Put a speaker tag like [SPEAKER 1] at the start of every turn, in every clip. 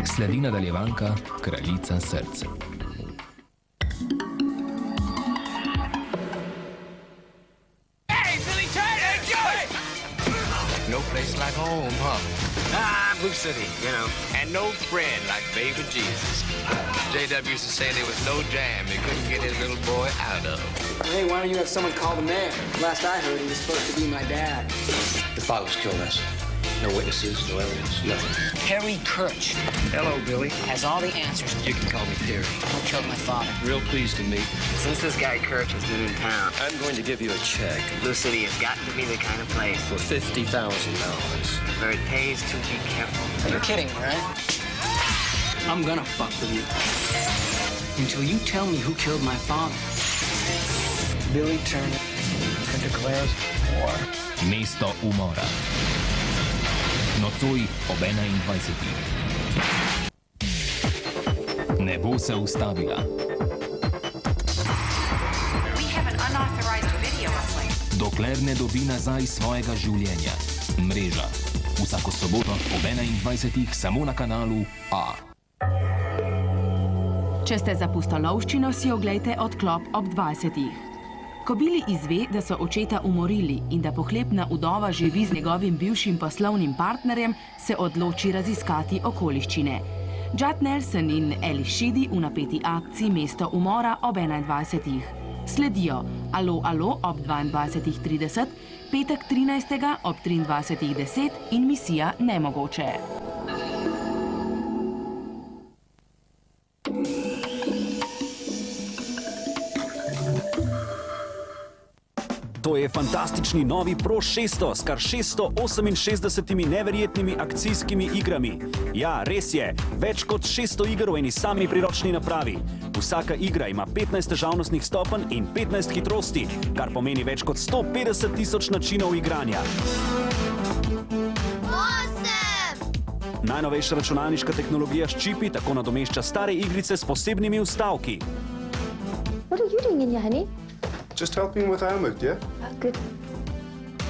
[SPEAKER 1] Sledi nadaljevanka Kraljica src.
[SPEAKER 2] No place like home, huh? Blue City, you know. And no friend like baby Jesus. J.W. used to say there was no jam he couldn't get his little boy out of.
[SPEAKER 3] Hey, why don't you have someone call the mayor? Last I heard, he was supposed to be my dad.
[SPEAKER 4] The father was killed last night. No witnesses, no evidence, nothing.
[SPEAKER 3] Harry Kirch
[SPEAKER 4] Hello, Billy.
[SPEAKER 3] has all the answers.
[SPEAKER 4] You can call me Terry.
[SPEAKER 3] Who killed my father?
[SPEAKER 4] Real pleased to meet.
[SPEAKER 2] Since this guy Kirch has been in town,
[SPEAKER 4] I'm going to give you a check
[SPEAKER 2] Blue City has gotten to be the kind of place
[SPEAKER 4] for $50,000.
[SPEAKER 2] where it pays to be careful.
[SPEAKER 3] You're kidding, right? I'm gonna fuck with you. Until you tell me who killed my father. Billy Turner declares war.
[SPEAKER 1] Mesto umora. Nocoj ob 21. Ne bo se ustavila. Dokler ne dobi nazaj svojega življenja. Mreža. Vsako soboto ob 21. samo na kanalu A.
[SPEAKER 5] Če ste za pustolovščino, si oglejte Odklop ob 20. Ko Billy izve, da so očeta umorili in da pohlepna udova živi z njegovim bivšim poslovnim partnerjem, se odloči raziskati okoliščine. Judd Nelson in Ally Sheedy v napeti akciji Mesto umora ob 21. Sledijo Alo, alo ob 22.30, petek 13. ob 23.10 in Misija nemogoče.
[SPEAKER 6] To je fantastični novi Pro 600 s kar 668 neverjetnimi akcijskimi igrami. Ja, res je, več kot 600 iger v eni sami priročni napravi. Vsaka igra ima 15 težavnostnih stopenj in 15 hitrosti, kar pomeni več kot 150.000 načinov igranja. Najnovejša računalniška tehnologija s čipi tako nadomešča stare igrice s posebnimi vstavki.
[SPEAKER 7] What are you doing in here, honey?
[SPEAKER 8] Just helping with homework, yeah?
[SPEAKER 7] Oh, good.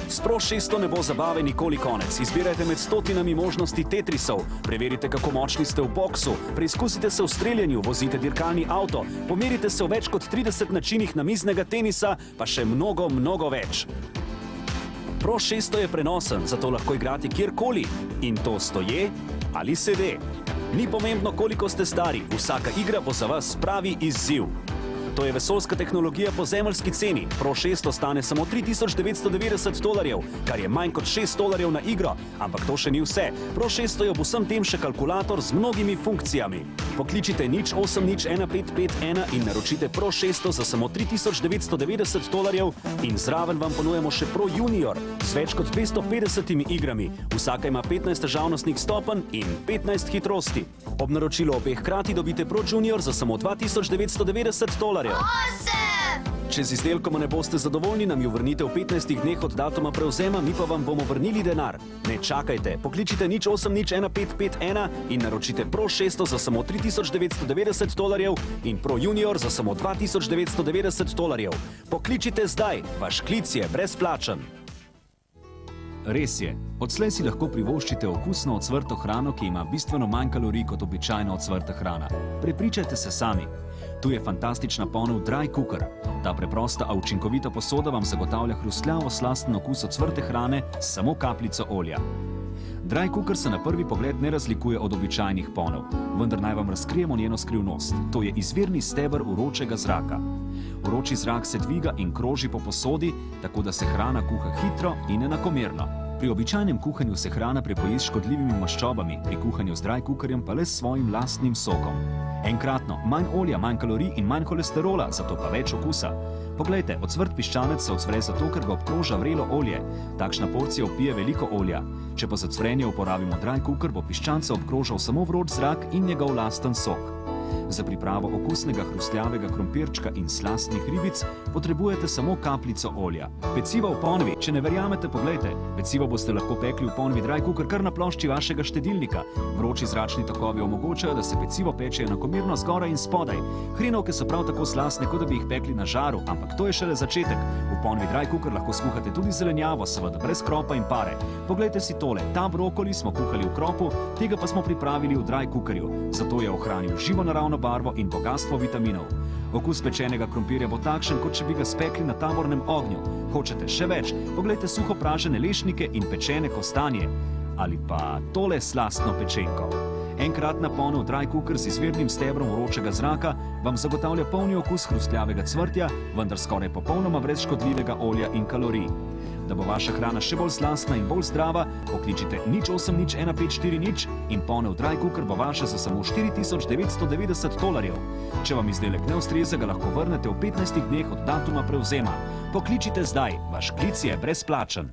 [SPEAKER 6] S Pro 600 ne bo zabave nikoli konec. Izbirajte med stotinami možnosti Tetrisov, preverite, kako močni ste v boksu, preizkusite se v streljanju, vozite dirkalni avto, pomerite se v več kot 30 načinih namiznega tenisa, pa še mnogo, mnogo več. Pro 600 je prenosen, zato lahko igrate kjerkoli. In to stoje ali sede. Ni pomembno, koliko ste stari, vsaka igra bo za vas pravi izziv. To je vesoljska tehnologija po zemeljski ceni. Pro 600 stane samo $3.990, kar je manj kot $6 na igro. Ampak to še ni vse. Pro 600 je ob vsem tem še kalkulator z mnogimi funkcijami. Pokličite 08015551 in naročite Pro 600 za samo $3.990 in zraven vam ponujemo še Pro Junior z več kot 250 igrami. Vsaka ima 15 težavnostnih stopenj in 15 hitrosti. Ob naročilu obeh hkrati dobite Pro Junior za samo $2.990. Če z izdelkom ne boste zadovoljni, nam jo vrnite v 15 dneh od datuma prevzema, mi pa vam bomo vrnili denar. Ne čakajte, pokličite 08015551 in naročite Pro 600 za samo $3.990 in Pro Junior za samo $2.990. Pokličite zdaj, vaš klic je brezplačen. Res je, odslej si lahko privoščite okusno ocvrto hrano, ki ima bistveno manj kalorij kot običajna ocvrta hrana. Prepričajte se sami. Tu je fantastična ponev Dry Cooker. Ta preprosta, a učinkovita posoda vam zagotavlja hrustljavo slasten okus ocvrte hrane s samo kapljico olja. Dry Cooker se na prvi pogled ne razlikuje od običajnih ponev, vendar naj vam razkrijemo njeno skrivnost. To je izvirni steber vročega zraka. Vroči zrak se dviga in kroži po posodi, tako da se hrana kuha hitro in enakomerno. Pri običajnem kuhanju se hrana prepoji s škodljivimi maščobami, pri kuhanju z Dry Cookerjem pa le s svojim lastnim sokom. Enkratno, manj olja, manj kalorij in manj holesterola, zato pa več okusa. Poglejte, ocvrt piščanec se ocvre zato, ker ga obkroža vrelo olje. Takšna porcija vpije veliko olja. Če pa za cvrenje uporabimo Dry Cooker, bo piščanca obkrožal samo vroč zrak in njegov lasten sok. Za pripravo okusnega hrustljavega krompirčka in slastnih ribic potrebujete samo kapljico olja. Peciva v ponvi, če ne verjamete, poglejte. Pecivo boste lahko pekli v ponvi Dry Cooker kar na plošči vašega štedilnika. Vroči zračni tokovi omogočajo, da se pecivo peče enakomerno zgoraj in spodaj. Hrenovke so prav tako slastne, kot da bi jih pekli na žaru, ampak to je šele začetek. V V ponvi Dry Cooker lahko skuhate tudi zelenjavo, seveda brez kropa in pare. Poglejte si tole, ta brokoli smo kuhali v kropu, tega pa smo pripravili v Dry Cookerju, zato je ohranil živo naravno barvo in bogastvo vitaminov. Okus pečenega krompirja bo takšen, kot če bi ga spekli na tabornem ognju. Hočete še več? Poglejte suho pražene lešnike in pečene kostanje. Ali pa tole slastno pečenko. Enkratna ponev Dry Cooker z izvirnim stebrom vročega zraka vam zagotavlja polni okus hrustljavega cvrtja, vendar skoraj popolnoma brez škodljivega olja in kalorij. Da bo vaša hrana še bolj slastna in bolj zdrava, pokličite 08 1540 in ponev Dry Cooker bo vaša za samo $4,990. Če vam izdelek ne ustreza, ga lahko vrnete v 15 dneh od datuma prevzema. Pokličite zdaj, vaš klic je brezplačen.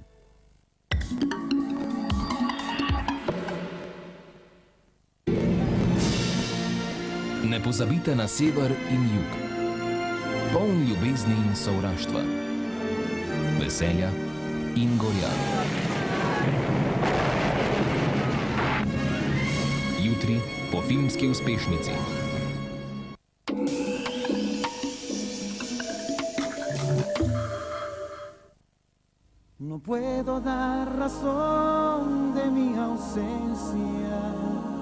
[SPEAKER 1] Ne pozabite na sever in jug. Poln ljubezni in sovraštva. Veselja in gorja. Jutri po filmski uspešnici.
[SPEAKER 9] No puedo dar razón de mi ausencia.